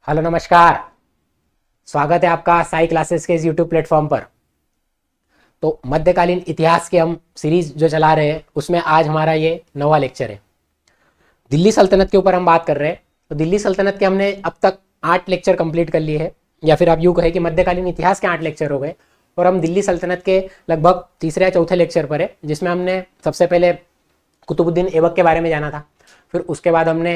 Hello नमस्कार। स्वागत है आपका साई क्लासेस के इस यूट्यूब प्लेटफॉर्म पर। तो मध्यकालीन इतिहास की हम सीरीज जो चला रहे हैं उसमें आज हमारा ये 9वां लेक्चर है। दिल्ली सल्तनत के ऊपर हम बात कर रहे हैं। तो दिल्ली सल्तनत के हमने अब तक 8 लेक्चर कंप्लीट कर लिए हैं, या फिर आप यूँ कहें कि मध्यकालीन इतिहास के 8 लेक्चर हो गए। और हम दिल्ली सल्तनत के लगभग तीसरे या चौथे लेक्चर पर है, जिसमें हमने सबसे पहले कुतुबुद्दीन ऐबक के बारे में जाना था। फिर उसके बाद हमने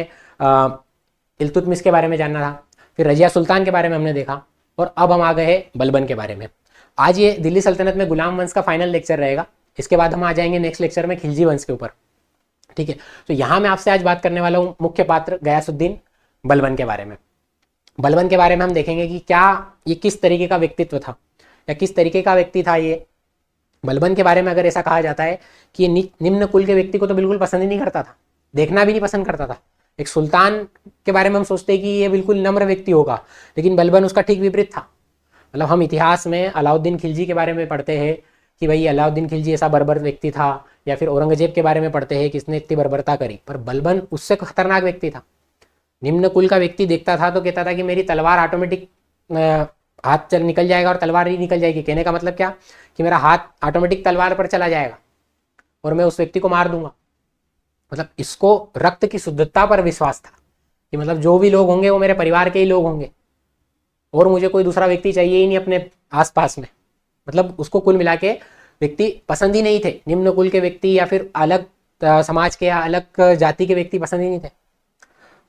इल्तुतमिश के बारे में जानना था। फिर रजिया सुल्तान के बारे में हमने देखा। और अब हम आ गए हैं बलबन के बारे में। आज ये दिल्ली सल्तनत में गुलाम वंश का फाइनल लेक्चर रहेगा। इसके बाद हम आ जाएंगे नेक्स्ट लेक्चर में खिलजी वंश के ऊपर। ठीक है, तो यहाँ मैं आपसे आज बात करने वाला हूँ मुख्य पात्र गयासुद्दीन बलबन के बारे में। बलबन के बारे में हम देखेंगे कि क्या ये किस तरीके का व्यक्तित्व था या किस तरीके का व्यक्ति था। ये बलबन के बारे में अगर ऐसा कहा जाता है कि ये निम्न कुल के व्यक्ति को तो बिल्कुल पसंद ही नहीं करता था, देखना भी नहीं पसंद करता था। एक सुल्तान के बारे में हम सोचते हैं कि ये बिल्कुल नम्र व्यक्ति होगा, लेकिन बलबन उसका ठीक विपरीत था। मतलब हम इतिहास में अलाउद्दीन खिलजी के बारे में पढ़ते हैं कि भाई अलाउद्दीन खिलजी ऐसा बर्बर व्यक्ति था, या फिर औरंगजेब के बारे में पढ़ते हैं कि इसने इतनी बर्बरता करी, पर बलबन उससे खतरनाक व्यक्ति था। निम्न कुल का व्यक्ति देखता था तो कहता था कि मेरी तलवार ऑटोमेटिक हाथ चल निकल जाएगा और तलवार ही निकल जाएगी। कहने का मतलब क्या कि मेरा हाथ ऑटोमेटिक तलवार पर चला जाएगा और मैं उस व्यक्ति को मार दूंगा। मतलब इसको रक्त की शुद्धता पर विश्वास था कि मतलब जो भी लोग होंगे वो मेरे परिवार के ही लोग होंगे और मुझे कोई दूसरा व्यक्ति चाहिए ही नहीं अपने आसपास में। मतलब उसको कुल मिला के व्यक्ति पसंद ही नहीं थे। निम्न कुल के व्यक्ति या फिर अलग समाज के या अलग जाति के व्यक्ति पसंद ही नहीं थे।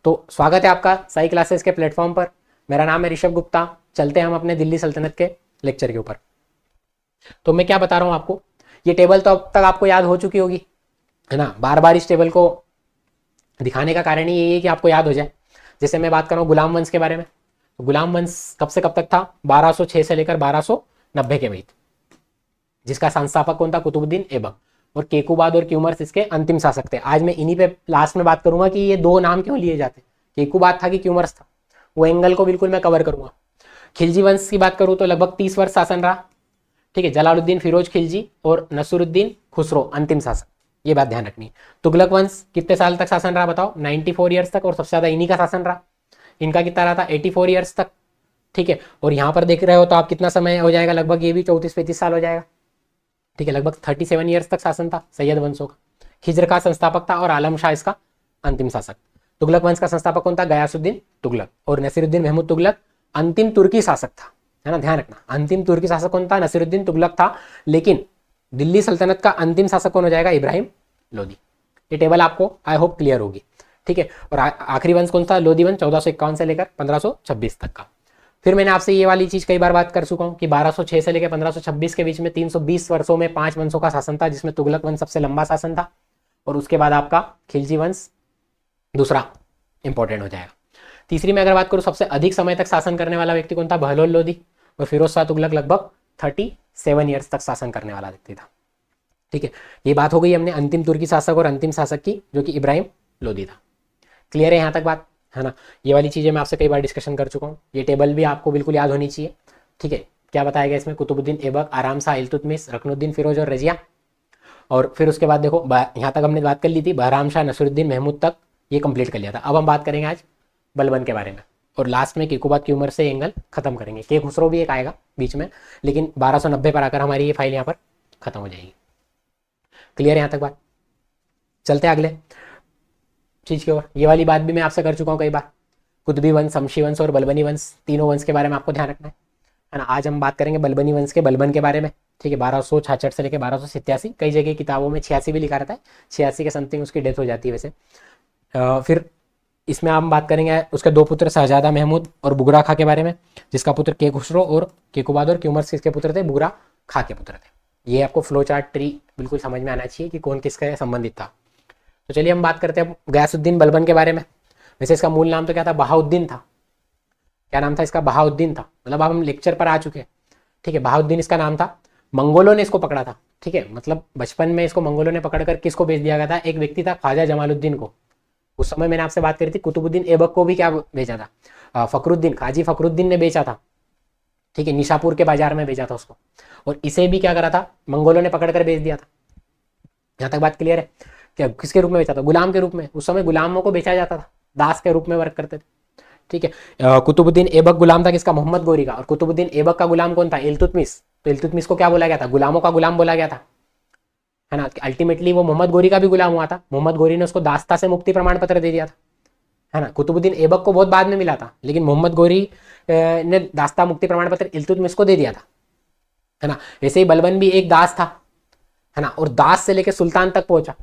तो स्वागत है आपका साई क्लासेस के प्लेटफॉर्म पर। मेरा नाम है ऋषभ गुप्ता। चलते हैं हम अपने दिल्ली सल्तनत के लेक्चर के ऊपर। तो मैं क्या बता रहा हूँ आपको, ये टेबल तो अब तक आपको याद हो चुकी होगी, है ना। बार बार इस टेबल को दिखाने का कारण ही यही है कि आपको याद हो जाए। जैसे मैं बात कर रहा हूँ गुलाम वंश के बारे में, तो गुलाम वंश कब से कब तक था? 1206 से लेकर 1290 के बीच, जिसका संस्थापक कौन था? कुतुबुद्दीन ऐबक। और केकुबाद और क्यूमर्स इसके अंतिम शासक थे। आज मैं इन्हीं पे लास्ट में बात करूंगा कि ये दो नाम क्यों लिए जाते, केकुबाद था कि क्यूमर्स था, वो एंगल को बिल्कुल मैं कवर करूंगा। खिलजी वंश की बात करूँ तो लगभग 30 वर्ष शासन रहा। ठीक है, जलालुद्दीन फिरोज खिलजी और नसरुद्दीन खुसरो अंतिम शासक, ये बात ध्यान रखनी है। तुगलक वंश कितने साल तक शासन रहा बताओ? 94 ईयर्स तक, और सबसे ज्यादा इन्हीं का शासन रहा। इनका कितना रहा था? 84 ईयर्स तक। ठीक है, और यहाँ पर देख रहे हो तो आप कितना समय हो जाएगा? लगभग ये भी 34-35 साल हो जाएगा। ठीक है, लगभग 37 ईयर्स तक शासन था सैयद वंशों का। खिज्र का संस्थापक था और आलम शाह इसका अंतिम शासक। तुगलक वंश का संस्थापक कौन था? गयासुद्दीन तुगलक। और नसीरुद्दीन महमूद तुगलक अंतिम तुर्की शासक था, है ना, ध्यान रखना। अंतिम तुर्की शासक कौन था? नसीरुद्दीन तुगलक था। लेकिन दिल्ली सल्तनत का अंतिम शासक कौन हो जाएगा? इब्राहिम लोदी। ये टेबल आपको आई होप क्लियर होगी। ठीक है, और आखिरी वंश कौन सा? लोदी वंश, 1451 से लेकर 1526 तक का। फिर मैंने आपसे ये वाली चीज कई बार बात कर चुका हूँ कि 1206 से लेकर 1526 के बीच में 320 वर्षों में 5 वंशों का शासन था, जिसमें तुगलक वंश सबसे लंबा शासन था। और उसके बाद आपका खिलजी वंश दूसरा इंपॉर्टेंट हो जाएगा। तीसरी में अगर बात करूँ, सबसे अधिक समय तक शासन करने वाला व्यक्ति कौन था? बहलोल लोदी। और फिरोज शाह तुगलक लगभग 37 ईयर्स तक शासन करने वाला व्यक्ति था। ठीक है, ये बात हो गई हमने अंतिम तुर्की शासक और अंतिम शासक की, जो कि इब्राहिम लोदी था। क्लियर है यहाँ तक बात, है ना। ये वाली चीजें मैं आपसे कई बार डिस्कशन कर चुका हूँ। ये टेबल भी आपको बिल्कुल याद होनी चाहिए। ठीक है, क्या बताया गया इसमें? कुतुबुद्दीन ऐबक, आराम शाह, इल्तुतमिश, रकनुद्दीन फिरोज और रजिया। और फिर उसके बाद देखो यहाँ तक हमने बात कर ली थी, बहराम शाह, नसरुद्दीन महमूद तक ये कंप्लीट कर लिया था। अब हम बात करेंगे आज बलबन के बारे में, और लास्ट में केकुबाद की उम्र से एंगल खत्म करेंगे। के खुसरो भी एक आएगा बीच में, लेकिन 1290 पर आकर हमारी ये फाइल यहाँ पर खत्म हो जाएगी। क्लियर है यहाँ तक बात? चलते हैं अगले चीज की ओर। ये वाली बात भी मैं आपसे कर चुका हूँ कई बार। कुतुबी वंश, शमशी वंश और बलबनी वंश, तीनों वंश के बारे में आपको ध्यान रखना है ना। आज हम बात करेंगे बलबनी वंश के बलबन के बारे में। ठीक है, 1266 से लेकर 1287। कई जगह किताबों में 86 भी लिखा रहता है, 86 के समथिंग उसकी डेथ हो जाती है वैसे। फिर इसमें हम बात करेंगे उसके दो पुत्र शहजादा महमूद और बुगरा खां के बारे में, जिसका पुत्र के खुसरो और केकुबाद और क्यूमर्स किसके पुत्र थे? बुगरा खां के पुत्र थे। ये आपको फ्लो चार्ट ट्री बिल्कुल समझ में आना चाहिए कि कौन किसके संबंधित था। तो चलिए हम बात करते हैं गयासुद्दीन बलबन के बारे में। वैसे इसका मूल नाम तो क्या था? बहाउद्दीन था। क्या नाम था इसका? बहाउद्दीन था। मतलब अब हम लेक्चर पर आ चुके हैं। ठीक है, बहाउद्दीन इसका नाम था। मंगोलों ने इसको पकड़ा था। ठीक है, मतलब बचपन में इसको मंगोलों ने पकड़कर किसको भेज दिया गया था? एक व्यक्ति था ख्वाजा जमालुद्दीन को। उस समय मैंने आपसे बात करी थी, कुतुबुद्दीन ऐबक को भी क्या भेजा था? फखरुद्दीन, काजी फखरुद्दीन ने बेचा था। ठीक है, निशापुर के बाजार में भेजा था उसको। और इसे भी क्या करा था? मंगोलों ने पकड़कर भेज दिया था। यहाँ तक बात क्लियर है? क्या किसके रूप में बेचा था? गुलाम के रूप में। उस समय गुलामों को बेचा जाता था, दास के रूप में वर्क करते थे। ठीक है। कुतुबुद्दीन ऐबक गुलाम था किसका? मोहम्मद गोरी का। और कुतुबुद्दीन ऐबक का गुलाम कौन था? इल्तुतमिश। तो इल्तुतमिश को क्या बोला गया था? गुलामों का गुलाम बोला गया था, है ना। अल्टीमेटली वो मोहम्मद गोरी का भी गुलाम हुआ था। मोहम्मद गोरी ने उसको दास्ता से मुक्ति प्रमाण पत्र दे दिया था, है ना। कुतुबुद्दीन ऐबक को बहुत बाद में मिला था, लेकिन मोहम्मद गोरी ने दास्ता मुक्ति प्रमाण पत्र इल्तुतमिश को दे दिया था, है ना। वैसे ही बलबन भी एक दास था, है ना, और दास से लेकर सुल्तान तक पहुंचा।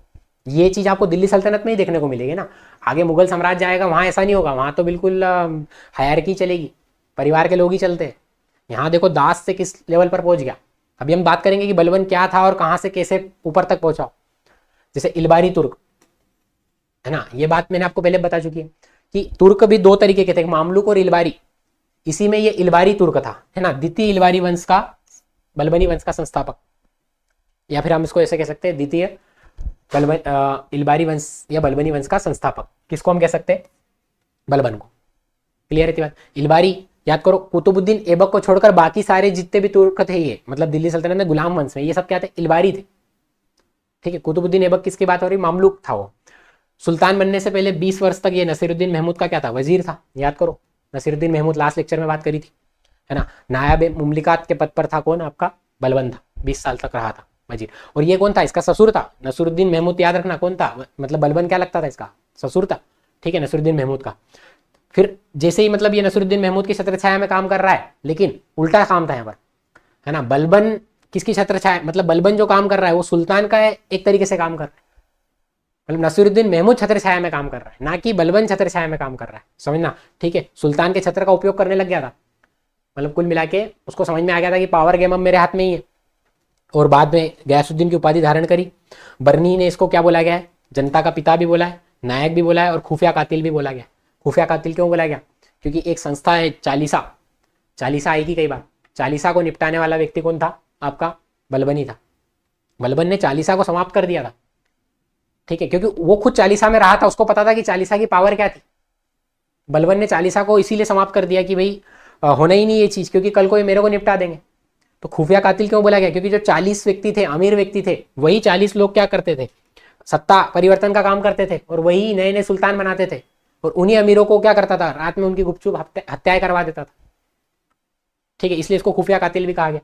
ये चीज आपको दिल्ली सल्तनत में ही देखने को मिलेगी ना। आगे मुगल साम्राज्य आएगा, वहां ऐसा नहीं होगा, वहां तो बिल्कुल हायरार्की चलेगी, परिवार के लोग ही चलते हैं। यहाँ देखो दास से किस लेवल पर पहुंच गया। अभी हम बात करेंगे कि बलबन क्या था और कहां से कैसे ऊपर तक पहुंचा। जैसे इलबारी तुर्क, है ना, ये बात मैंने आपको पहले बता चुकी है कि तुर्क भी दो तरीके के थे, मामलुक और इलबारी। इसी में ये इलबारी तुर्क था, है ना, द्वितीय इलबारी वंश का, बलबनी वंश का संस्थापक, या फिर हम इसको ऐसे कह सकते हैं द्वितीय इलबारी वंश या बलबनी वंश का संस्थापक। किसको हम कह सकते हैं? बलबन को। क्लियर है बात? इलबारी याद करो, कुतुबुद्दीन ऐबक को छोड़कर बाकी सारे जितने भी तुर्क थे, ये मतलब दिल्ली सल्तनत में गुलाम वंश में, ये सब क्या थे? इलबारी थे, ठीक है। कुतुबुद्दीन ऐबक किसकी बात हो रही? मामलुक था वो। सुल्तान बनने से पहले 20 वर्ष तक ये नसीरुद्दीन महमूद का क्या था? वजीर था। याद करो, नसीरुद्दीन महमूद लास्ट लेक्चर में बात करी थी, है ना। नायब मुमलिकात के पद पर था कौन? आपका बलबन था, 20 साल तक रहा था वजीर। और ये कौन था? इसका ससुर था। नसीरुद्दीन महमूद, याद रखना कौन था, मतलब बलबन क्या लगता था? इसका ससुर था, ठीक है, नसीरुद्दीन महमूद का। फिर जैसे ही मतलब ये नसीरुद्दीन महमूद की छत्र छाया में काम कर रहा है, लेकिन उल्टा काम था यहाँ पर, है ना। बलबन किसकी छत्र छाया, मतलब बलबन जो काम कर रहा है वो सुल्तान का है, एक तरीके से काम कर रहा है। मतलब नसीरुद्दीन महमूद छत्र छाया में काम कर रहा है, ना कि बलबन छत्र छाया में काम कर रहा है, समझना, ठीक है। सुल्तान के छत्र का उपयोग करने लग गया था, मतलब कुल मिला के उसको समझ में आ गया था कि पावर गेम अब मेरे हाथ में ही है। और बाद में गयासुद्दीन की उपाधि धारण करी। बर्नी ने इसको क्या बोला गया है? जनता का पिता भी बोला है, नायक भी बोला है, और खुफिया कातिल भी बोला गया। खुफिया कातिल क्यों बोला गया? क्योंकि एक संस्था है चालीसा, चालीसा आएगी कई बार, चालीसा को निपटाने वाला व्यक्ति कौन था? आपका बलबनी था। बलबन ने चालीसा को समाप्त कर दिया था, ठीक है, क्योंकि वो खुद चालीसा में रहा था, उसको पता था कि चालीसा की पावर क्या थी। बलबन ने चालीसा को इसीलिए समाप्त कर दिया कि भाई होना ही नहीं ये चीज, क्योंकि कल को ये मेरे को निपटा देंगे। तो खुफिया कातिल क्यों बोला गया? क्योंकि जो 40 व्यक्ति थे, अमीर व्यक्ति थे, वही 40 लोग क्या करते थे? सत्ता परिवर्तन का काम करते थे, और वही नए नए सुल्तान बनाते थे, और उन्हीं अमीरों को क्या करता था? रात में उनकी गुपचुप हत्याएं करवा देता था, ठीक है, इसलिए इसको खुफिया कातिल भी कहा गया।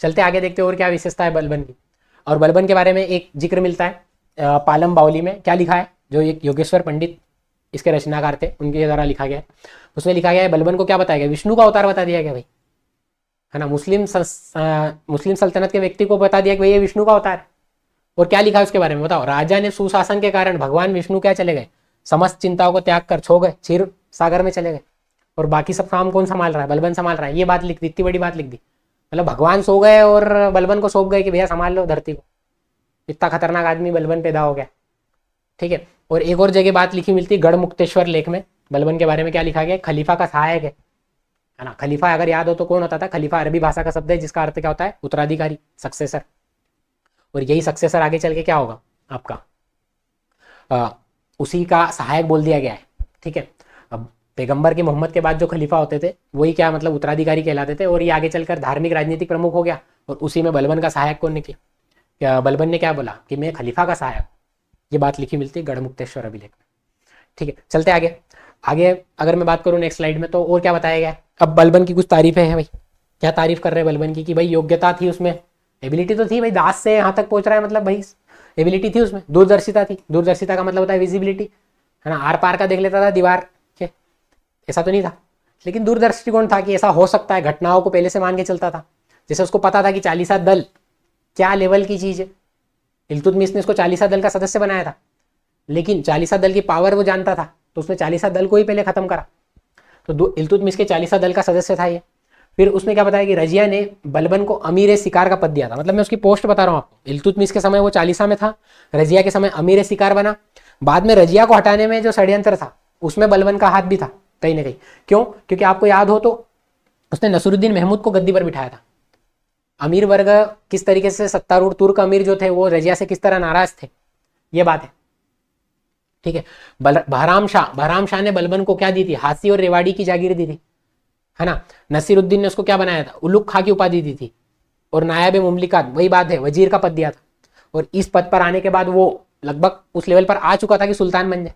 चलते आगे देखते और क्या विशेषता है बलबन की। और बलबन के बारे में एक जिक्र मिलता है पालम बावली में। क्या लिखा है? जो एक योगेश्वर पंडित इसके रचनाकार थे, उनके द्वारा लिखा गया है। उसमें लिखा गया है बलबन को क्या बताया गया? विष्णु का अवतार बता दिया गया भाई, है ना। मुस्लिम सल्तनत के व्यक्ति को बता दिया कि भाई ये विष्णु का अवतार है। और क्या लिखा है उसके बारे में बताओ? राजा ने सुशासन के कारण भगवान विष्णु क्या चले गए? समस्त चिंताओं को त्याग कर छो गए, क्षीर सागर में चले गए, और बाकी सब काम कौन संभाल रहा है? बलबन संभाल रहा है। ये बात लिख दी, इतनी बड़ी बात लिख दी। मतलब भगवान सो गए और बलबन को सौंप गए कि भैया संभाल लो धरती को। इतना खतरनाक आदमी बलबन पैदा हो गया, ठीक है। और एक और जगह बात लिखी मिलती है गढ़मुक्तेश्वर लेख में, बलबन के बारे में क्या लिखा गया? खलीफा का सहायक है ना। खलीफा अगर याद हो तो कौन होता था? खलीफा अरबी भाषा का शब्द है जिसका अर्थ क्या होता है? उत्तराधिकारी, सक्सेसर। और यही सक्सेसर आगे चल के क्या होगा आपका? उसी का सहायक बोल दिया गया है, ठीक है। अब पैगंबर के मोहम्मद के बाद जो खलीफा होते थे वही क्या मतलब उत्तराधिकारी कहलाते थे, और ये आगे चलकर धार्मिक राजनीतिक प्रमुख हो गया। और उसी में बलबन का सहायक कौन निकले? क्या बलबन ने क्या बोला कि मैं खलीफा का सहायक? ये बात लिखी मिलती है गढ़मुक्तेश्वर अभिलेख में, ठीक है। चलते आगे। आगे अगर मैं बात करूँ नेक्स्ट स्लाइड में, तो और क्या बताया गया? अब बलबन की कुछ तारीफें हैं भाई। क्या तारीफ कर रहे हैं बलबन की? कि भाई योग्यता थी उसमें, एबिलिटी तो थी भाई, दास से यहाँ तक पहुंच रहा है, मतलब भाई एबिलिटी थी उसमें, दूरदर्शिता थी। दूरदर्शिता का मतलब होता है विजिबिलिटी, है ना। आर पार का देख लेता था दीवार के, ऐसा तो नहीं था, लेकिन दूरदृष्टिकोण था कि ऐसा हो सकता है, घटनाओं को पहले से मान के चलता था। जैसे उसको पता था कि चालीसा दल क्या लेवल की चीज है। इल्तुतमिश ने उसको चालीसा दल का सदस्य बनाया था, लेकिन चालीसा दल की पावर वो जानता था, तो उसने चालीसा दल को ही पहले खत्म करा। तो इल्तुतमिश के चालीसा दल का सदस्य था ये। फिर उसने क्या बताया कि रजिया ने बलबन को अमीर शिकार का पद दिया था। मतलब मैं उसकी पोस्ट बता रहा हूँ आपको। इल्तुतमिश के समय वो चालीसा में था, रजिया के समय अमीर शिकार बना। बाद में रजिया को हटाने में जो षड्यंत्र था उसमें बलबन का हाथ भी था कहीं ना कहीं। क्यों? क्योंकि आपको याद हो तो उसने नसरुद्दीन महमूद को गद्दी पर बिठाया था। अमीर वर्ग किस तरीके से सत्तारूढ़ तुर्क अमीर जो थे वो रजिया से किस तरह नाराज थे, ये बात है, ठीक है। बहराम शाह ने बलबन को क्या दी थी? हासी और रेवाड़ी की जागीर दी थी, है ना। नसीरुद्दीन ने उसको क्या बनाया था? उलुग खां की उपाधि दी थी। और नायब मुमलिकात, वही बात है, वजीर का पद दिया था। और इस पद पर आने के बाद वो लगभग उस लेवल पर आ चुका था कि सुल्तान बन जाए।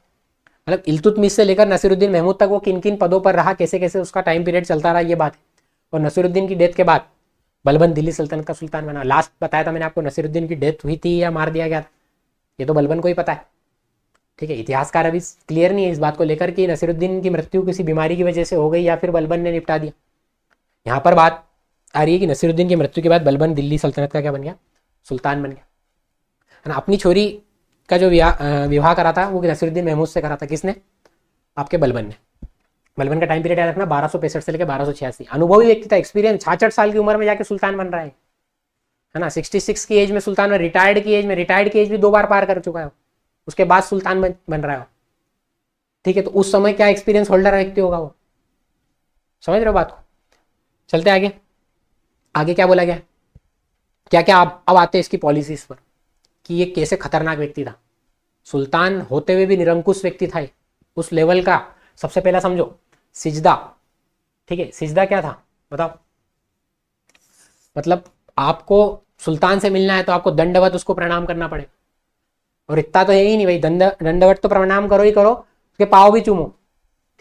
मतलब इल्तुतमिश से लेकर नसीरुद्दीन महमूद तक वो किन किन पदों पर रहा, कैसे कैसे उसका टाइम पीरियड चलता रहा, ये बात है। और नसीरुद्दीन की डेथ के बाद बलबन दिल्ली सल्तनत का सुल्तान बना। लास्ट बताया था मैंने आपको, नसीरुद्दीन की डेथ हुई थी या मार दिया गया था, ये तो बलबन को ही पता है। ठीक है, इतिहासकार अभी क्लियर नहीं है इस बात को लेकर कि नसीरुद्दीन की मृत्यु किसी बीमारी की वजह से हो गई या फिर बलबन ने निपटा दिया। यहाँ पर बात आ रही है कि नसीरुद्दीन की मृत्यु के बाद बलबन दिल्ली सल्तनत का क्या बन गया, सुल्तान बन गया, है ना। अपनी छोरी का जो विवाह करा था वो नसीरुद्दीन महमूद से करा था, किसने, आपके बलबन ने। बलबन का टाइम पीरियड याद रखना 1265 से लेकर 1286। अनुभवी व्यक्ति था, एक्सपीरियंस, 66 साल की उम्र में जाके सुल्तान बन रहा है ना। 66 की एज में सुल्तान, में रिटायर्ड की एज में, रिटायर्ड की एज भी 2 बार पार कर चुका है, उसके बाद सुल्तान बन रहा है। ठीक है, तो उस समय क्या एक्सपीरियंस होल्डर व्यक्ति होगा वो, समझ रहे हो बात को। चलते आगे, आगे क्या बोला गया, क्या क्या अब आते हैं इसकी पॉलिसीज पर कि ये कैसे खतरनाक व्यक्ति था। सुल्तान होते हुए भी निरंकुश व्यक्ति था उस लेवल का। सबसे पहला समझो सिजदा। ठीक है, सिजदा क्या था बताओ। मतलब आपको सुल्तान से मिलना है तो आपको दंडवत उसको प्रणाम करना पड़ेगा, और इतना तो है ही नहीं भाई, दंडवत तो प्रणाम करो ही करो, उसके पाँव भी चूमो।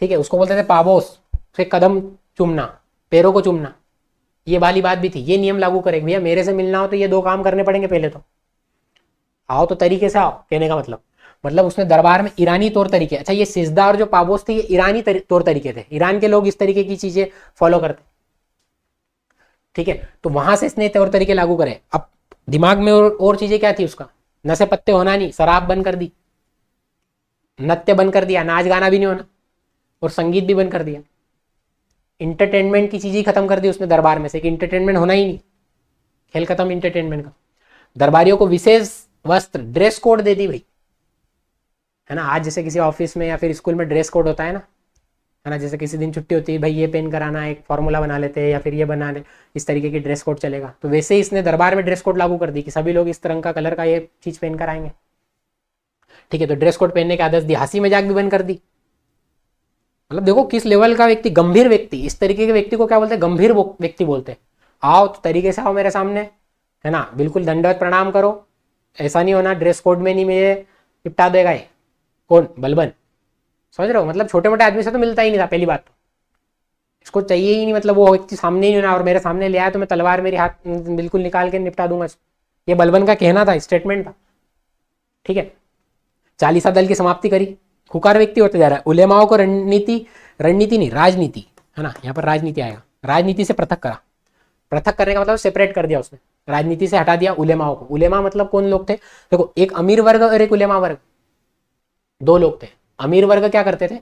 ठीक है, उसको बोलते थे पावोस, उसके कदम चूमना, पैरों को चूमना, ये वाली बात भी थी। ये नियम लागू करेंगे भैया, मेरे से मिलना हो तो ये 2 काम करने पड़ेंगे पहले तो, आओ तो तरीके से आओ, कहने का मतलब उसने दरबार में ईरानी तौर तरीके, अच्छा ये सिजदा और जो पाबोस थे ये ईरानी तौर तरीके थे, ईरान के लोग इस तरीके की चीजें फॉलो करते। ठीक है, तो वहां से इसने तौर तरीके लागू करे। अब दिमाग में और चीजें क्या थी उसका, नशे पत्ते होना नहीं, शराब बंद कर दी, नृत्य बंद कर दिया, नाच गाना भी नहीं होना, और संगीत भी बंद कर दिया। इंटरटेनमेंट की चीज ही खत्म कर दी उसने दरबार में से, कि इंटरटेनमेंट होना ही नहीं, खेल खत्म इंटरटेनमेंट का। दरबारियों को विशेष वस्त्र, ड्रेस कोड दे दी भाई, है ना। आज जैसे किसी ऑफिस में या फिर स्कूल में ड्रेस कोड होता है ना, जैसे किसी दिन छुट्टी होती है भाई ये पेन कराना, एक फॉर्मूला बना लेते हैं या फिर ये बना ले, इस तरीके की ड्रेस कोड चलेगा। तो वैसे ही इसने दरबार में ड्रेस कोड लागू कर दी कि सभी लोग इस तरह का कलर का ये चीज पहन कर आएंगे। ठीक है, तो ड्रेस कोड पहनने की आदत दी, हंसी मजाक भी बंद कर दी। मतलब देखो किस लेवल का व्यक्ति, गंभीर व्यक्ति, इस तरीके के व्यक्ति को क्या बोलते हैं, गंभीर व्यक्ति बोलते हैं। आओ तो तरीके से आओ मेरे सामने, है ना, बिल्कुल दंडवत प्रणाम करो, ऐसा नहीं होना ड्रेस कोड में नहीं मुझे निपटा देगा ये कौन, बलबन। समझ रहे हो, मतलब छोटे मोटे आदमी से तो मिलता ही नहीं था पहली बात तो, इसको चाहिए ही नहीं, मतलब वो व्यक्ति सामने ही नहीं होना, और मेरे सामने ले आया तो मैं तलवार मेरी हाथ बिल्कुल निकाल के निपटा दूंगा इसको, ये बलबन का कहना था, स्टेटमेंट था। ठीक है, चालीसा दल की समाप्ति करी, खुकार व्यक्ति होते जा रहा है। उलेमाओं को रणनीति नहीं राजनीति, है ना, यहाँ पर राजनीति आएगा, राजनीति से पृथक करा। पृथक करने का मतलब सेपरेट कर दिया उसने, राजनीति से हटा दिया उलेमाओं को। उलेमा मतलब कौन लोग थे, देखो एक अमीर वर्ग और एक उलेमा वर्ग, 2 लोग थे। अमीर वर्ग क्या करते थे,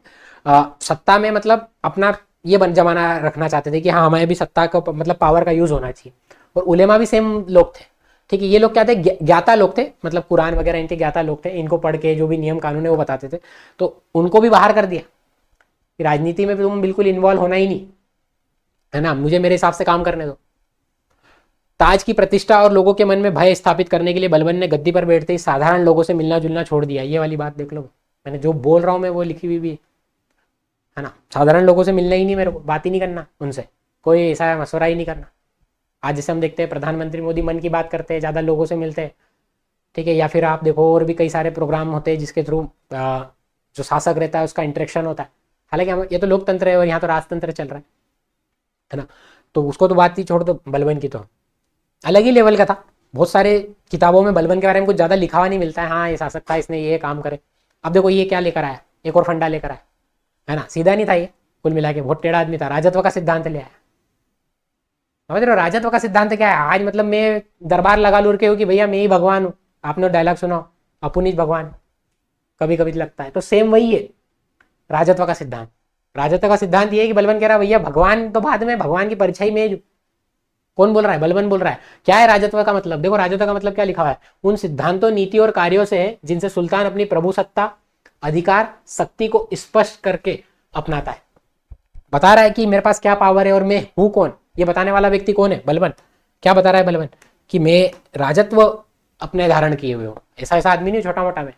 सत्ता में मतलब अपना ये जमाना रखना चाहते थे कि हाँ हमें भी सत्ता का मतलब पावर का यूज होना चाहिए। और उलेमा भी सेम लोग थे। ठीक है, ये लोग क्या थे, ज्ञाता लोग थे, मतलब कुरान वगैरह इनके ज्ञाता लोग थे, इनको पढ़ के जो भी नियम कानून है वो बताते थे। तो उनको भी बाहर कर दिया कि राजनीति में भी तुम बिल्कुल इन्वॉल्व होना ही नहीं, है ना, मुझे मेरे हिसाब से काम करने दो। ताज की प्रतिष्ठा और लोगों के मन में भय स्थापित करने के लिए बलबन ने गद्दी पर बैठते ही साधारण लोगों से मिलना जुलना छोड़ दिया। ये वाली बात देख लो, मैंने जो बोल रहा हूँ मैं वो लिखी हुई भी है ना। साधारण लोगों से मिलना ही नहीं, मेरे को बात ही नहीं करना उनसे, कोई ऐसा मशवरा ही नहीं करना। आज जैसे हम देखते हैं प्रधानमंत्री मोदी मन की बात करते हैं, ज़्यादा लोगों से मिलते हैं। ठीक है, या फिर आप देखो और भी कई सारे प्रोग्राम होते हैं जिसके थ्रू जो शासक रहता है उसका इंटरेक्शन होता है। हालांकि ये तो लोकतंत्र है और यहाँ तो राजतंत्र चल रहा है ना, तो उसको तो बात ही छोड़ दो। बलबन की तो अलग ही लेवल का था। बहुत सारे किताबों में बलबन के बारे में कुछ ज़्यादा लिखा हुआ नहीं मिलता है, हाँ ये शासक था, इसने ये काम करे। अब देखो ये क्या लेकर आया, एक और फंडा लेकर आया, है ना, सीधा नहीं था ये, कुल मिला के बहुत टेढ़ा आदमी था, राजत्व का सिद्धांत ले आया। समझ रहे हो, राजत्व का सिद्धांत क्या है, आज मतलब मैं दरबार लगा लूर के हूँ कि भैया मैं ही भगवान हूँ। आपने डायलॉग सुना, अपुनीत भगवान, कभी कभी लगता है, तो सेम वही है राजत्व का सिद्धांत। राजत्व का सिद्धांत ये है कि बलबन कह रहा है भैया भगवान तो बाद में, भगवान की परछाई में। कौन बोल रहा है, बलबन बोल रहा है। क्या है राजत्व का मतलब, देखो राजत्व का मतलब क्या लिखा हुआ है, उन सिद्धांतों नीति और कार्यों से है जिनसे सुल्तान अपनी प्रभु सत्ता अधिकार शक्ति को स्पष्ट करके अपनाता है। बता रहा है कि मेरे पास क्या पावर है और मैं हूं कौन। ये बताने वाला व्यक्ति कौन है, बलबन। क्या बता रहा है बलबन, कि मैं राजत्व अपने धारण किए हुए हूँ, ऐसा ऐसा आदमी नहीं छोटा मोटा में,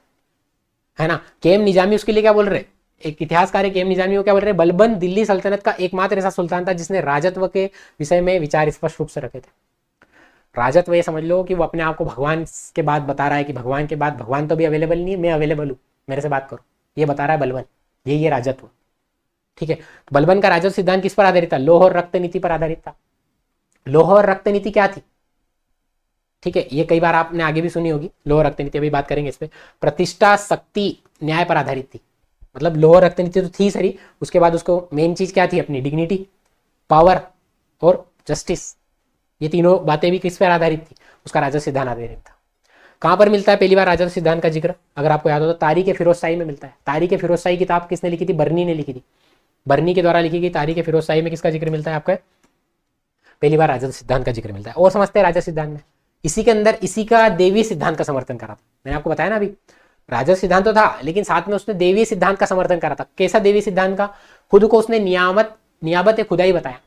है ना। केएम निजामी उसके लिए क्या बोल रहे, एक इतिहासकार है केएम निजामी, वो क्या बोल रहे, बलबन दिल्ली सल्तनत का एकमात्र ऐसा सुल्तान था जिसने राजत्व के विषय में विचार स्पष्ट रूप से रखे थे। राजत्व ये समझ लो कि वो अपने आप को भगवान के बाद बता रहा है कि भगवान के बाद, भगवान तो भी अवेलेबल नहीं है, मैं अवेलेबल हूँ, मेरे से बात करो। ये बता रहा है बलबन, ये राजत्व। ठीक है, बलबन का राजत्व सिद्धांत किस पर आधारित था? लौह और रक्त नीति पर आधारित था। लौह और रक्त नीति क्या थी? ठीक है, ये कई बार आपने आगे भी सुनी होगी, लौह रक्त नीति, अभी बात करेंगे इस पे। प्रतिष्ठा, शक्ति, न्याय पर आधारित थी। मतलब लौह रक्त नीति तो थी सही, उसके बाद उसको मेन चीज क्या थी अपनी? डिग्निटी, पावर और जस्टिस। ये तीनों बातें भी किस पर आधारित थी? उसका राजस्व सिद्धांत आधारित था। कहां पर मिलता है पहली बार राजस्व सिद्धांत का जिक्र? अगर आपको याद हो तो तारीख फिरोज शाही में मिलता है। तारीख फिरोज शाही किताब किसने लिखी थी? बर्नी ने लिखी थी। बर्नी के द्वारा लिखी गई तारीख फिरोज शाही में किसका जिक्र मिलता है? आपका पहली बार राजस्व सिद्धांत का जिक्र मिलता है। और समझते हैं राजस्व सिद्धांत में, इसी के अंदर इसी का देवी सिद्धांत का समर्थन करा था। मैंने आपको बताया ना अभी, राजस्व सिद्धांत तो था लेकिन साथ में उसने देवी सिद्धांत का समर्थन करा था। कैसा देवी सिद्धांत का? खुद को उसने नियामत खुदाई बताया।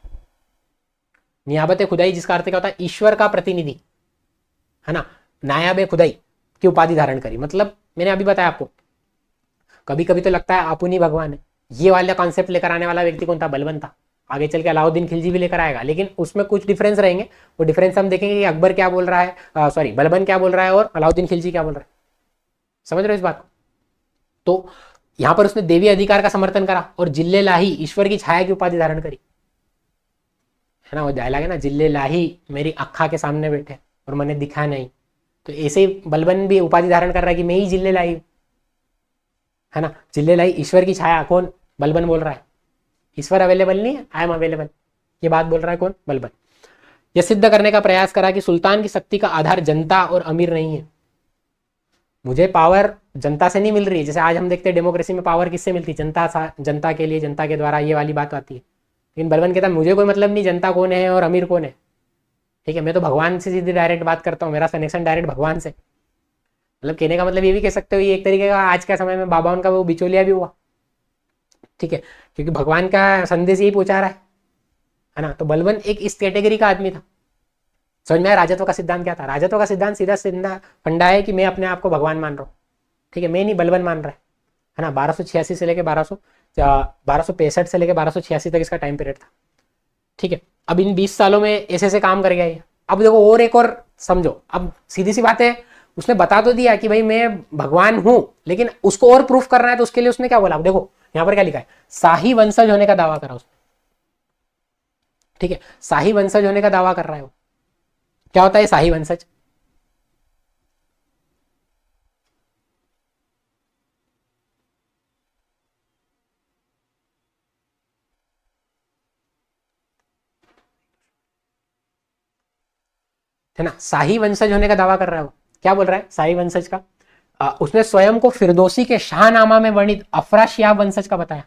नियाबत खुदाई जिसका अर्थ क्या होता है? ईश्वर का प्रतिनिधि, है ना। नायाब खुदाई की उपाधि धारण करी। मतलब मैंने अभी बताया आपको, कभी कभी तो लगता है आपुनी भगवान है। ये वाला कॉन्सेप्ट लेकर आने वाला व्यक्ति कौन था? बलबन था। आगे चल के अलाउद्दीन खिलजी भी लेकर आएगा, लेकिन उसमें कुछ डिफरेंस रहेंगे। वो डिफरेंस हम देखेंगे कि अकबर क्या बोल रहा है, सॉरी बलबन क्या बोल रहा है और अलाउद्दीन खिलजी क्या बोल रहा है। समझ रहे हो इस बात को? तो यहां पर उसने देवी अधिकार का समर्थन करा और जिल्ले लाही, ईश्वर की छाया की उपाधि धारण करी, है ना। वो डायलॉग है ना, जिल्ले लाही मेरी अक्खा के सामने बैठे और मैंने दिखा नहीं। तो ऐसे ही बलबन भी उपाधि धारण कर रहा है कि मैं ही जिल्ले लाई हूं, है ना। जिल्ले लाई, ईश्वर की छाया। कौन? बलबन बोल रहा है। ईश्वर अवेलेबल नहीं है, आई एम अवेलेबल, ये बात बोल रहा है कौन? बलबन। यह सिद्ध करने का प्रयास करा कि सुल्तान की शक्ति का आधार जनता और अमीर नहीं है। मुझे पावर जनता से नहीं मिल रही है। जैसे आज हम देखते हैं डेमोक्रेसी में पावर किससे मिलती है? जनता के लिए, जनता के द्वारा, ये वाली बात आती है। लेकिन बलबन कहता है मुझे कोई मतलब नहीं जनता कौन है और अमीर कौन है। ठीक है, मैं तो भगवान से सीधी डायरेक्ट बात करता हूँ, मेरा कनेक्शन डायरेक्ट भगवान से। मतलब कहने का मतलब ये भी कह सकते हो, ये एक तरीके का आज के समय में बाबा उनका वो बिचौलिया भी हुआ। ठीक है, क्योंकि भगवान का संदेश यही पहुंचा रहा है ना। तो बलबन एक इस कैटेगरी का आदमी था। समझ में आया राजत्व का सिद्धांत क्या था? राजत्व का सिद्धांत सीधा सीधा फंडा है कि मैं अपने आप को भगवान मान रहा हूँ। ठीक है, मैं नहीं, बलबन मान रहा है ना। 1286 से लेकर 1265 से लेकर 1286 तक इसका टाइम पीरियड था। ठीक है, अब इन 20 सालों में ऐसे ऐसे काम कर गया ये। अब देखो और एक और समझो, अब सीधी सी बात है, उसने बता तो दिया कि भाई मैं भगवान हूं, लेकिन उसको और प्रूफ करना है तो उसके लिए उसने क्या बोला? अब देखो यहां पर क्या लिखा है, शाही वंशज होने का दावा करा उसने। ठीक है, शाही वंशज होने का दावा कर रहा है वो। क्या होता है शाही वंशज? है ना, शाही वंशज होने का दावा कर रहा है वो। क्या बोल रहा है शाही वंशज का? उसने स्वयं को फिरदौसी के शाहनामा में वर्णित अफराशियाब वंशज का बताया।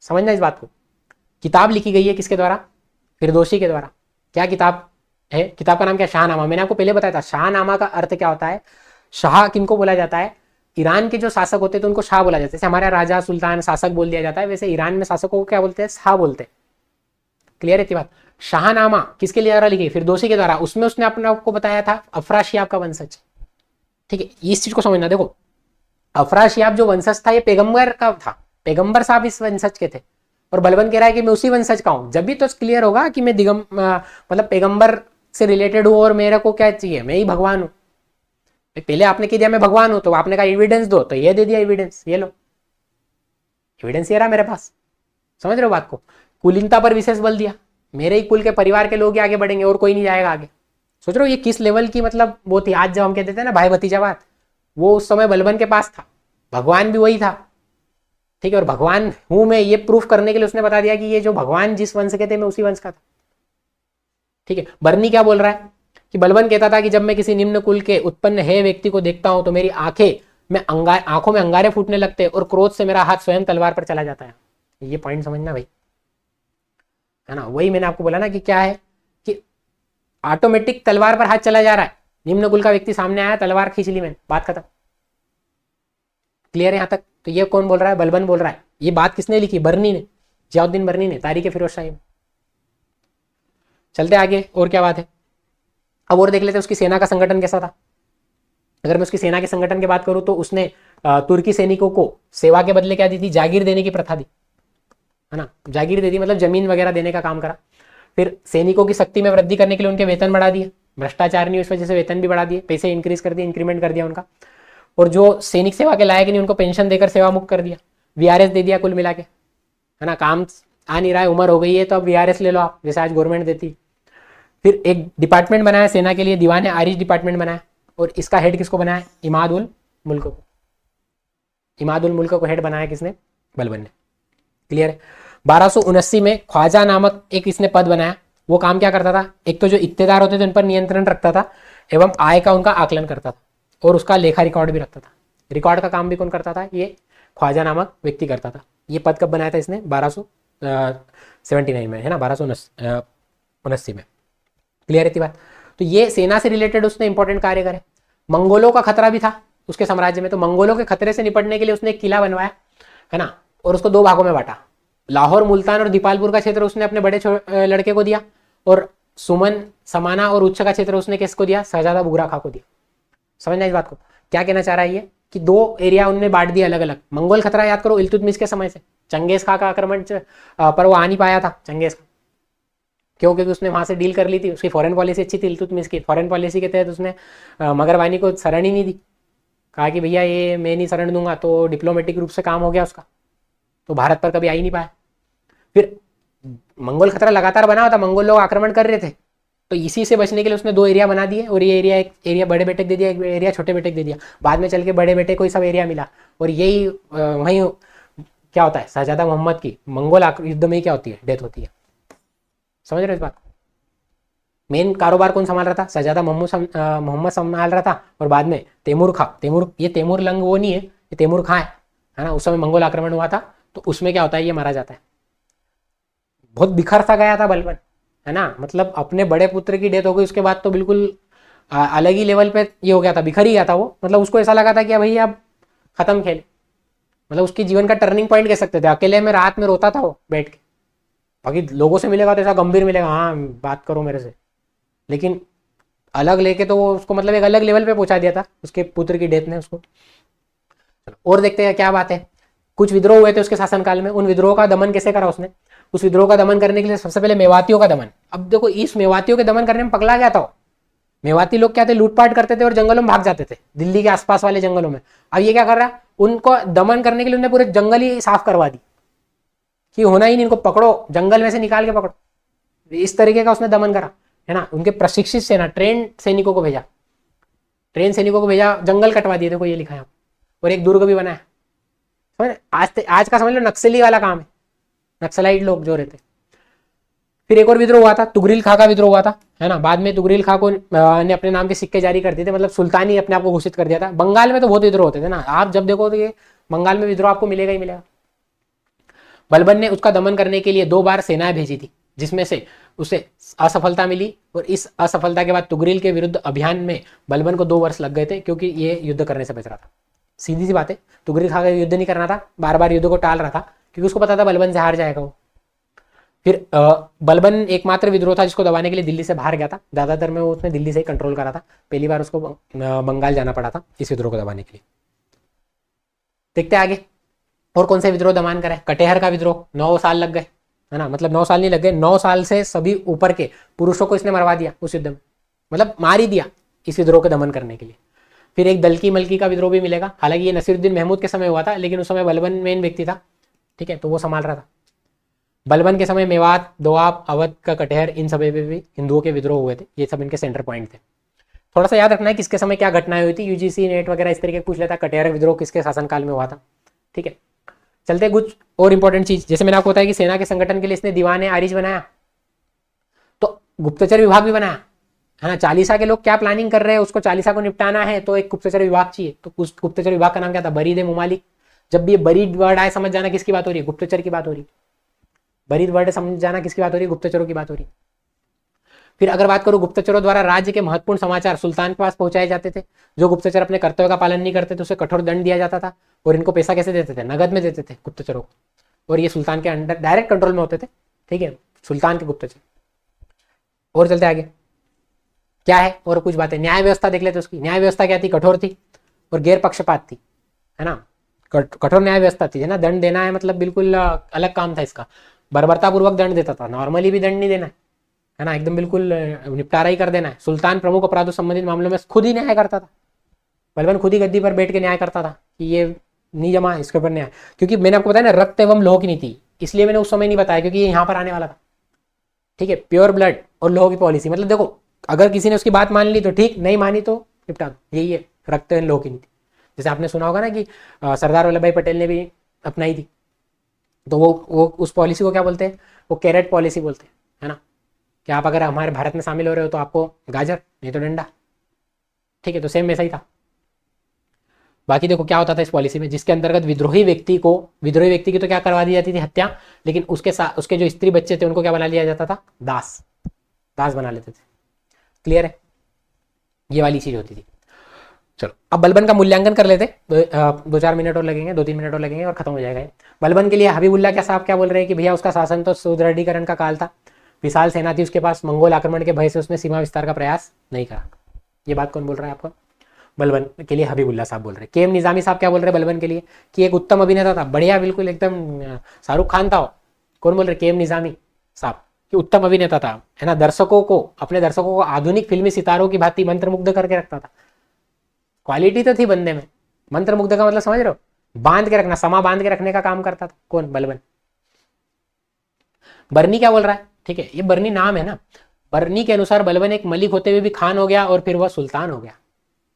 समझना इस बात को। किताब लिखी गई है किसके द्वारा? फिरदौसी के द्वारा। क्या किताब है? किताब का नाम क्या? शाहनामा। मैंने आपको पहले बताया था शाहनामा का अर्थ क्या होता है। शाह किनको बोला जाता है? ईरान के जो शासक होते हैं तो उनको शाह बोला जाता है। जैसे हमारे राजा, सुल्तान, शासक बोल दिया जाता है, वैसे ईरान में शासकों को क्या बोलते हैं? शाह बोलते हैं। क्लियर है बात? शाहनामा किसके द्वारा लिखी? फिरदौसी के द्वारा। उसमें उसने अपने आपको बताया था अफराशियाब का वंशज। ठीक है, इस चीज को समझना। देखो अफराशियाब जो वंशज था ये पैगंबर का था, पैगंबर साहब इस वंशज के थे। और बलबन कह रहा है कि मैं उसी वंशज का हूं। जब भी तो क्लियर होगा कि मैं मतलब पैगंबर से रिलेटेड हूं और मेरे को क्या चाहिए, मैं ही भगवान हूं। पहले आपने कह दिया मैं भगवान हूं, तो आपने कहा एविडेंस दो, तो ये दे दिया एविडेंस, ये लो एविडेंस ये रहा मेरे पास। समझ रहे हो बात को? कुलीनता पर विशेष बल दिया, मेरे ही कुल के परिवार के लोग ही आगे बढ़ेंगे और कोई नहीं जाएगा आगे। सोच रहे हो ये किस लेवल की मतलब वो थी। आज जब हम कहते थे ना भाई भतीजा बात, वो उस समय बलबन के पास था। भगवान भी वही था। ठीक है, और भगवान हूं मैं ये प्रूफ करने के लिए उसने बता दिया कि ये जो भगवान जिस वंश के थे मैं उसी वंश का था। ठीक है, बर्नी क्या बोल रहा है कि बलबन कहता था कि जब मैं किसी निम्न कुल के उत्पन्न है व्यक्ति को देखता हूं तो मेरी आंखों में अंगारे फूटने लगते और क्रोध से मेरा हाथ स्वयं तलवार पर चला जाता है। ये पॉइंट समझना भाई, है ना। वही मैंने आपको बोला ना कि क्या है कि ऑटोमेटिक तलवार पर हाथ चला जा रहा है। निम्न कुल का व्यक्ति सामने आया, तलवार खींच ली मैंने, बात खत्म। क्लियर है यहां तक? तो ये कौन बोल रहा है? बलबन बोल रहा है। ये बात किसने लिखी? बर्नी ने, जियाउद्दीन बर्नी ने, तारीख फिरोज शाही में। चलते आगे, और क्या बात है अब और देख लेते हैं उसकी सेना का संगठन कैसा था। अगर मैं उसकी सेना के संगठन की बात करूं तो उसने तुर्की सैनिकों को सेवा के बदले क्या दी थी? जागीर देने की प्रथा दी, है ना। जागीर दे दी मतलब जमीन वगैरह देने का काम करा। फिर सैनिकों की शक्ति में वृद्धि करने के लिए उनके वेतन बढ़ा दिए। भ्रष्टाचार नहीं, उस वजह से वेतन भी बढ़ा दिए, पैसे इंक्रीज कर दिए, इंक्रीमेंट कर दिया उनका। और जो सैनिक सेवा के लायक नहीं उनको पेंशन देकर सेवा मुक्त कर दिया, वीआरएस दे दिया कुल मिला के, है ना। काम आ नहीं रहा है, उम्र हो गई है, तो अब वीआरएस ले लो आप, जैसे आज गवर्नमेंट देती। फिर एक डिपार्टमेंट बनाया सेना के लिए, दीवान आरिश डिपार्टमेंट बनाया, और इसका हेड किसको बनाया, इमाद उल मुल्क को। इमाद उल मुल्क को हेड बनाया किसने, बलबन ने। क्लियर है। 1279 में ख्वाजा नामक एक इसने पद बनाया। वो काम क्या करता था, एक तो जो इक्तेदार होते थे उन पर नियंत्रण रखता था, एवं आय का उनका आकलन करता था, और उसका लेखा रिकॉर्ड भी रखता था। रिकॉर्ड का काम भी कौन करता था, ये ख्वाजा नामक व्यक्ति करता था। ये पद कब बनाया था इसने, 1279 में, है ना, 1279 में। क्लियर है बात। तो ये सेना से रिलेटेड उसने इंपॉर्टेंट कार्य करे। मंगोलों का खतरा भी था उसके साम्राज्य में, तो मंगोलों के खतरे से निपटने के लिए उसने एक किला बनवाया, है ना, और उसको 2 भागों में बांटा। लाहौर, मुल्तान और दीपालपुर का क्षेत्र उसने अपने बड़े लड़के को दिया, और सुमन, समाना और उच्च का क्षेत्र उसने किसको दिया, शहजादा बुगरा खां को दिया। समझना इस बात को, क्या कहना चाह रहा है ये, कि 2 एरिया उनने बांट दिए अलग अलग। मंगोल खतरा याद करो इल्तुतमिश के समय से, चंगेज खां का आक्रमण पर वो आ नहीं पाया था चंगेज खां, क्यों, क्योंकि उसने वहां से डील कर ली थी, उसकी फॉरेन पॉलिसी अच्छी थी इल्तुतमिश की। फॉरेन पॉलिसी के तहत उसने मगरवानी को शरण ही नहीं दी, कहा कि भैया ये मैं नहीं शरण दूंगा, तो डिप्लोमेटिक रूप से काम हो गया उसका, तो भारत पर कभी आ ही नहीं पाया। फिर मंगोल खतरा लगातार बना हुआ था, मंगोल लोग आक्रमण कर रहे थे, तो इसी से बचने के लिए उसने 2 एरिया बना दिए, और ये एरिया, एक एरिया बड़े बेटे को दे दिया, एक एरिया छोटे बेटे को दे दिया। बाद में चल के बड़े बेटे को ही सब एरिया मिला, और यही वहीं क्या होता है, शहजादा मोहम्मद की मंगोल युद्ध में ही क्या होती है, डेथ होती है। समझ रहे हो इस बात को। मेन कारोबार कौन संभाल रहा था, शहजादा मोहम्मद संभाल रहा था, और बाद में तैमूर खां, ये तैमूर लंग वो नहीं है, ये तैमूर खां है ना। उस समय मंगोल आक्रमण हुआ था, तो उसमें क्या होता है, ये मारा जाता है। बहुत बिखर सा गया था बलबन, है ना, मतलब अपने बड़े पुत्र की डेथ हो गई, उसके बाद तो बिल्कुल अलग ही लेवल पे ये हो गया था, बिखर ही गया था वो। मतलब उसको ऐसा लगा था कि भैया अब खत्म खेल, मतलब उसकी जीवन का टर्निंग पॉइंट कह सकते थे। अकेले में रात में रोता था वो बैठ के, बाकी लोगों से मिलेगा तो ऐसा गंभीर मिलेगा, हाँ बात करो मेरे से, लेकिन अलग लेके तो वो उसको मतलब एक अलग लेवल पे पहुंचा दिया था उसके पुत्र की डेथ ने उसको। और देखते हैं क्या बात है। कुछ विद्रोह हुए थे उसके शासनकाल में, उन विद्रोह का दमन कैसे करा उसने। उस विद्रोह का दमन करने के लिए सबसे पहले मेवातियों का दमन। अब देखो इस मेवातियों के दमन करने में पगला गया था। मेवाती लोग क्या थे, लूटपाट करते थे और जंगलों में भाग जाते थे, दिल्ली के आसपास वाले जंगलों में। अब ये क्या कर रहा है, उनको दमन करने के लिए उन्होंने पूरे जंगल ही साफ करवा दी, कि होना ही नहीं, इनको पकड़ो, जंगल में से निकाल के पकड़ो। इस तरीके का उसने दमन करा, है ना। उनके प्रशिक्षित सेना, ट्रेन सैनिकों को भेजा, जंगल कटवा दिए, देखो ये लिखा है, और एक दुर्ग भी बनाया। समझ, आज का समझ लो नक्सली वाला काम है, नक्सलाइट लोग जो रहते। फिर एक और विद्रोह हुआ था, तुगरिल खां का विद्रोह हुआ था, है ना। बाद में तुगरिल खां को ने अपने नाम के सिक्के जारी कर दिए थे, मतलब सुल्तानी अपने आप को घोषित कर दिया था। बंगाल में तो बहुत विद्रोह होते थे ना, आप जब देखो तो ये बंगाल में विद्रोह आपको मिलेगा ही मिलेगा। बलबन ने उसका दमन करने के लिए 2 बार सेनाएं भेजी थी, जिसमें से उसे असफलता मिली, और इस असफलता के बाद तुगरिल के विरुद्ध अभियान में बलबन को 2 वर्ष लग गए थे, क्योंकि ये युद्ध करने से बच रहा था। सीधी सी बात है, तुगरिल खां का युद्ध नहीं करना था, बार बार युद्ध को टाल रहा था, क्योंकि उसको पता था बलबन से हार जाएगा वो। फिर बलबन एकमात्र विद्रोह था जिसको दबाने के लिए दिल्ली से बाहर गया था, ज्यादातर में वो उसने दिल्ली से ही कंट्रोल करा था। पहली बार उसको बंगाल जाना पड़ा था इस विद्रोह को दबाने के लिए। देखते आगे और कौन से विद्रोह दमन करे। कटेहर का विद्रोह 9 साल लग गए, है ना, मतलब 9 साल नहीं लग गए, 9 साल से सभी ऊपर के पुरुषों को इसने मरवा दिया उस युद्ध में, मतलब मार ही दिया इस विद्रोह को दमन करने के लिए। फिर एक दलकी मलकी का विद्रोह भी मिलेगा, हालांकि ये नसीरुद्दीन महमूद के समय हुआ था, लेकिन उस समय बलबन मेन व्यक्ति था, ठीक है, तो वो संभाल रहा था। बलबन के समय मेवात, दोआब, अवध का कटेहर, इन सभी पे भी हिंदुओं के विद्रोह हुए थे, ये सब इनके सेंटर पॉइंट थे। थोड़ा सा याद रखना है किसके समय क्या घटनाएं हुई थी, यूजीसी नेट वगैरह इस तरीके पूछ लेता, कटेहर विद्रोह किसके शासनकाल में हुआ था, ठीक है। चलते कुछ और इंपॉर्टेंट चीज, जैसे मैंने आपको बताया कि सेना के संगठन के लिए इसने दीवान आरिज बनाया, तो गुप्तचर विभाग भी बनाया, है ना। चालीसा के लोग क्या प्लानिंग कर रहे हैं, उसको चालीसा को निपटाना है, तो एक गुप्तचर विभाग चाहिए, तो उस गुप्तचर विभाग का नाम क्या था, बरीद मुमालिक। जब भी ये बरीद वर्ड आए समझ जाना किसकी बात हो रही है, गुप्तचर की बात हो रही है। बरीद वर्ड समझ जाना किसकी बात हो रही है, गुप्तचरों की बात हो रही है। फिर अगर बात करूं, गुप्तचरों द्वारा राज्य के महत्वपूर्ण समाचार सुल्तान के पास पहुंचाए जाते थे। जो गुप्तचर अपने कर्तव्य का पालन नहीं करते थे उसे कठोर दंड दिया जाता था, और इनको पैसा कैसे देते थे, नगद में देते थे गुप्तचरों को, और ये सुल्तान के अंडर डायरेक्ट कंट्रोल में होते थे, ठीक है, सुल्तान के गुप्तचर। और चलते आगे क्या है और कुछ बातें। न्याय व्यवस्था देख लेते, उसकी न्याय व्यवस्था क्या थी, कठोर थी और गैर पक्षपात थी, है ना। कठोर न्याय व्यवस्था थी, है ना। दंड देना है मतलब बिल्कुल अलग काम था इसका, बर्बरतापूर्वक दंड देता था, नॉर्मली भी दंड नहीं देना है ना, एकदम बिल्कुल निपटारा ही कर देना है। सुल्तान प्रमुख अपराधों संबंधित मामलों में खुद ही न्याय करता था, बलबन खुद ही गद्दी पर बैठ के न्याय करता था कि ये नहीं जमा, इसके ऊपर न्याय, क्योंकि मैंने आपको बताया ना रक्त एवं लौह की नीति, इसलिए मैंने उस समय नहीं बताया क्योंकि ये यहाँ पर आने वाला था। ठीक है, प्योर ब्लड और लौह की पॉलिसी, मतलब देखो अगर किसी ने उसकी बात मान ली तो ठीक, नहीं मानी तो निपटा दो, यही है रक्त एवं लौह की नीति। जैसे आपने सुना होगा ना कि सरदार वल्लभ भाई पटेल ने भी अपनाई थी, तो वो उस पॉलिसी को क्या बोलते हैं, वो कैरेट पॉलिसी बोलते हैं, है ना, कि आप अगर हमारे भारत में शामिल हो रहे हो तो आपको गाजर नहीं तो डंडा। ठीक है, तो सेम वैसा ही था। बाकी देखो क्या होता था इस पॉलिसी में, जिसके अंतर्गत विद्रोही व्यक्ति की तो क्या करवा दी जाती थी, हत्या, लेकिन उसके साथ उसके जो स्त्री बच्चे थे उनको क्या बना लिया जाता था, दास बना लेते थे। क्लियर है, ये वाली चीज होती थी। चलो अब बलबन का मूल्यांकन कर लेते, 2-4 मिनट और लगेंगे, 2-3 मिनट और लगेंगे और खत्म हो जाएगा। बलबन के लिए हबीबुल्ला क्या साहब क्या बोल रहे हैं कि भैया उसका शासन तो सुदृढ़ीकरण का काल था, विशाल सेना थी उसके पास, मंगोल आक्रमण के भय से उसने सीमा विस्तार का प्रयास नहीं करा। ये बात कौन बोल रहा है आपको, बलबन के लिए हबीबुल्ला साहब बोल रहे हैं। केएम निजामी साहब क्या बोल रहे हैं बलबन के लिए कि एक उत्तम अभिनेता था, बढ़िया बिल्कुल एकदम शाहरुख खान था। कौन बोल रहे, केएम निजामी साहब कि उत्तम अभिनेता था, है ना, अपने दर्शकों को आधुनिक फिल्मी सितारों की भांति मंत्रमुग्ध करके रखता था। क्वालिटी तो थी बंदे में, मंत्रमुग्ध का मतलब समझ रहे हो, बांध के रखना, समा बांध के रखने का काम करता था। कौन, बलबन। बर्नी क्या बोल रहा है, ठीक है, ये बर्नी नाम है ना, बर्नी के अनुसार बलबन एक मलिक होते हुए भी खान हो गया और फिर वह सुल्तान हो गया।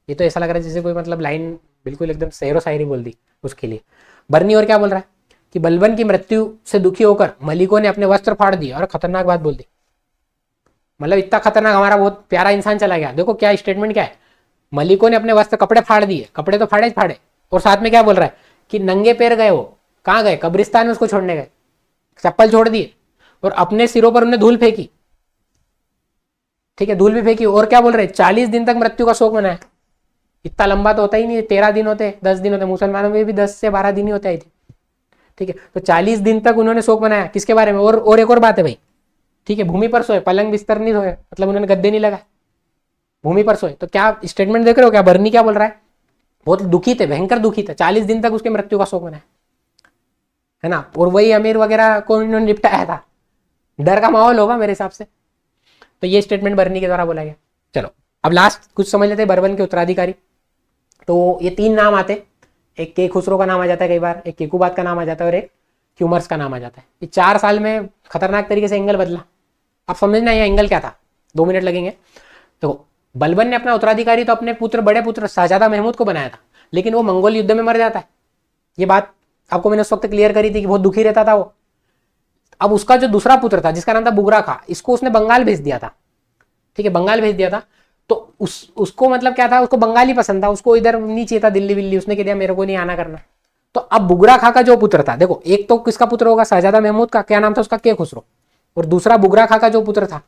ये तो ऐसा लग रहा है जैसे कोई मतलब लाइन बिल्कुल एकदम शेरो शायरी बोल दी उसके लिए। बर्नी और क्या बोल रहा है कि बलबन की मृत्यु से दुखी होकर मलिकों ने अपने वस्त्र फाड़ दिए और खतरनाक बात बोल दी, मतलब इतना खतरनाक, हमारा बहुत प्यारा इंसान चला गया। देखो क्या स्टेटमेंट क्या है, मलिकों ने अपने वस्त्र कपड़े फाड़ दिए, कपड़े तो फाड़े फाड़े, और साथ में क्या बोल रहा है कि नंगे पैर गए, वो कहाँ गए, कब्रिस्तान में उसको छोड़ने गए, चप्पल छोड़ दिए और अपने सिरों पर उन्हें धूल फेंकी। ठीक है, धूल भी फेंकी, और क्या बोल रहे हैं 40 दिन तक मृत्यु का शोक मनाया। इतना लंबा तो होता ही नहीं, 13 दिन होते, 10 दिन होते, मुसलमानों में भी 10 से 12 दिन ही होते थे। ठीक है, तो 40 दिन तक उन्होंने शोक मनाया, किसके बारे में, और एक और बात है भाई, ठीक है, भूमि पर सोए, पलंग बिस्तर नहीं सोए, मतलब उन्होंने गद्दे नहीं लगाए, भूमि पर सोए। तो क्या स्टेटमेंट देख रहे हो, क्या बर्नी क्या बोल रहा है, बहुत दुखी थे, भयंकर दुखी थे, 40 दिन तक उसके मृत्यु का शोक मनाया, है ना, और वही अमीर वगैरह को इन्होंने निपटाया था, डर का माहौल होगा मेरे हिसाब से। तो ये स्टेटमेंट बर्नी के द्वारा बोला गया। चलो अब लास्ट कुछ समझ लेते हैं बर्बन के उत्तराधिकारी। तो ये 3 नाम आते, एक के खुसरो का नाम आ जाता है कई बार, एक केकुबाद का नाम आ जाता है और एक क्यूमर्स का नाम आ जाता है। ये 4 साल में खतरनाक तरीके से एंगल बदला। अब समझना ये एंगल क्या था, 2 मिनट लगेंगे। तो बलबन ने अपना उत्तराधिकारी तो अपने पुत्र, बड़े पुत्र शाहजादा महमूद को बनाया था, लेकिन वो मंगोल युद्ध में मर जाता है। ये बात आपको मैंने उस वक्त क्लियर करी थी कि बहुत दुखी रहता था वो। अब उसका जो दूसरा पुत्र था जिसका नाम था बुगरा खा, इसको उसने बंगाल भेज दिया था। ठीक है, बंगाल भेज दिया था। तो उसको मतलब क्या था, उसको बंगाली पसंद था, उसको इधर नहीं चाहिए था दिल्ली विल्ली, उसने कह दिया मेरे को नहीं आना करना। तो अब बुगरा खा का जो पुत्र था, देखो एक तो किसका पुत्र होगा, शाहजादा महमूद का, क्या नाम था उसका, के खुसरो, और दूसरा बुगरा खा का जो पुत्र था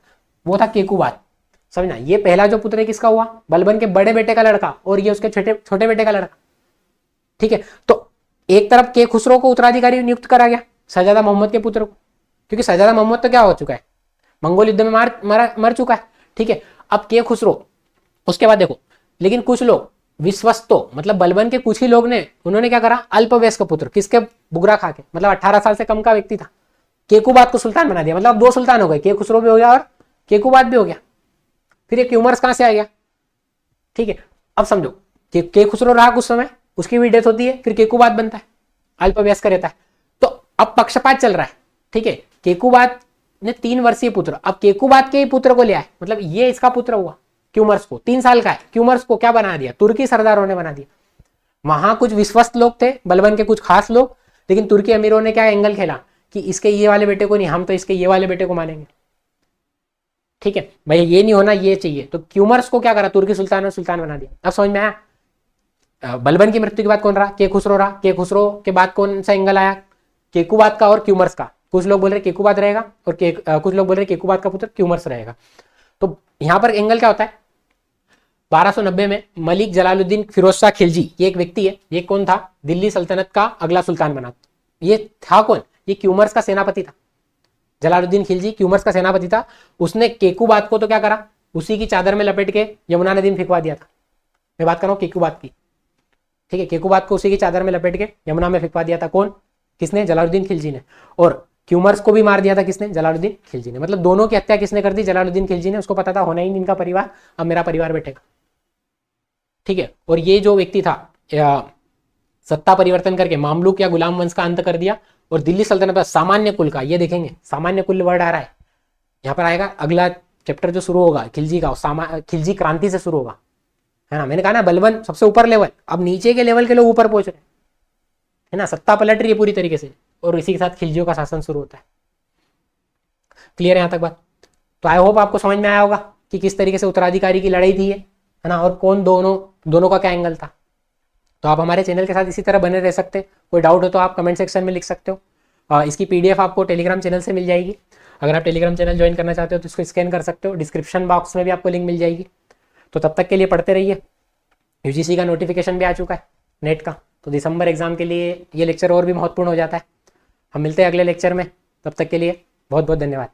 वो था केकुबाद। समझना, ये पहला जो पुत्र है किसका हुआ, बलबन के बड़े बेटे का लड़का, और ये उसके छोटे बेटे का लड़का। ठीक है, तो एक तरफ के खुसरो को उत्तराधिकारी नियुक्त करा गया शाहजादा मोहम्मद के पुत्र को, क्योंकि शाहजादा मोहम्मद तो क्या हो चुका है, मंगोल युद्ध में मर चुका है। ठीक है, अब के खुसरो, उसके बाद देखो, लेकिन कुछ लोग विश्वस्तो, मतलब बलबन के कुछ ही लोग ने, उन्होंने क्या करा, अल्पवयस्क पुत्र, किसके, बुगरा खा के, मतलब 18 साल से कम का व्यक्ति था, केकुबाद को सुल्तान बना दिया। मतलब 2 सुल्तान हो गए, के खुसरो भी हो गया और केकुबाद भी हो गया। फिर ये क्यूमर्स कहां से आ गया। ठीक है, अब समझो के खुसरो रहा कुछ समय, उसकी भी डेथ होती है, फिर केकुबाद बनता है, अल्पवयस्क रहता है। तो अब पक्षपात चल रहा है। ठीक है, केकुबाद ने 3 वर्षीय पुत्र, अब केकुबाद के ही पुत्र को लिया है, मतलब ये इसका पुत्र हुआ, क्यूमर्स को 3 साल का है। क्यूमर्स को क्या बना दिया, तुर्की सरदारों ने बना दिया। वहां कुछ विश्वस्त लोग थे, बलबन के कुछ खास लोग, लेकिन तुर्की अमीरों ने क्या एंगल खेला कि इसके ये वाले बेटे को नहीं, हम तो इसके ये वाले बेटे को मानेंगे। ठीक है भाई, ये नहीं होना, ये चाहिए। तो क्यूमर्स को क्या करा, तुर्की सुल्तान ने सुल्तान बना दिया। अब समझ में आया। बलबन की मृत्यु के बाद कौन रहा, के खुसरो रहा। के खुसरो के बाद कौन सा एंगल आया, केकुबाद का और क्यूमर्स का। कुछ लोग बोल रहे केकुबाद रहेगा और कुछ लोग बोल रहे केकुबाद का पुत्र क्यूमर्स रहेगा। तो यहां पर एंगल क्या होता है, 1290 में मलिक जलालुद्दीन फिरोज शाह खिलजी, ये एक व्यक्ति है, ये कौन था, दिल्ली सल्तनत का अगला सुल्तान बना। ये था कौन, ये क्यूमर्स का सेनापति था। जलालुद्दीन खिलजी क्यूमर्स का सेनापति था। उसने केकुबाद को तो क्या करा, उसी की चादर में लपेट के यमुना नदी में फेंकवा दिया था। मैं बात कर रहा हूं केकुबाद की। ठीक है, केकुबाद को उसी की चादर में लपेट के यमुना में फेंकवा दिया था। कौन, किसने, जलालुद्दीन खिलजी ने। और क्यूमर्स को भी मार दिया था किसने, जलालुद्दीन खिलजी ने। मतलब दोनों की हत्या किसने कर दी, जलालुद्दीन खिलजी ने। उसको पता था होना ही नहीं इनका परिवार, अब मेरा परिवार बैठेगा। ठीक है। और ये जो व्यक्ति था सत्ता परिवर्तन करके मामलुक या गुलाम वंश का अंत कर दिया और दिल्ली सल्तनत पर सामान्य कुल का, ये देखेंगे सामान्य कुल वर्ड आ रहा है यहाँ पर आएगा। अगला चैप्टर जो शुरू होगा खिलजी का, खिलजी क्रांति से शुरू होगा, है ना। मैंने कहा ना बलबन सबसे ऊपर लेवल, अब नीचे के लेवल के लोग ऊपर पहुंच रहे हैं, है ना। सत्ता पलट रही है पूरी तरीके से और इसी के साथ खिलजियों का शासन शुरू होता है। क्लियर है यहाँ तक बात? तो आई होप आपको समझ में आया होगा कि किस तरीके से उत्तराधिकारी की लड़ाई थी है ना, और कौन दोनों का क्या एंगल था। तो आप हमारे चैनल के साथ इसी तरह बने रह सकते हैं। कोई डाउट हो तो आप कमेंट सेक्शन में लिख सकते हो। इसकी पीडीएफ आपको टेलीग्राम चैनल से मिल जाएगी। अगर आप टेलीग्राम चैनल ज्वाइन करना चाहते हो तो इसको स्कैन कर सकते हो, डिस्क्रिप्शन बॉक्स में भी आपको लिंक मिल जाएगी। तो तब तक के लिए पढ़ते रहिए। यूजीसी का नोटिफिकेशन भी आ चुका है नेट का, तो दिसंबर एग्जाम के लिए ये लेक्चर और भी महत्वपूर्ण हो जाता है। हम मिलते हैं अगले लेक्चर में, तब तक के लिए बहुत बहुत धन्यवाद।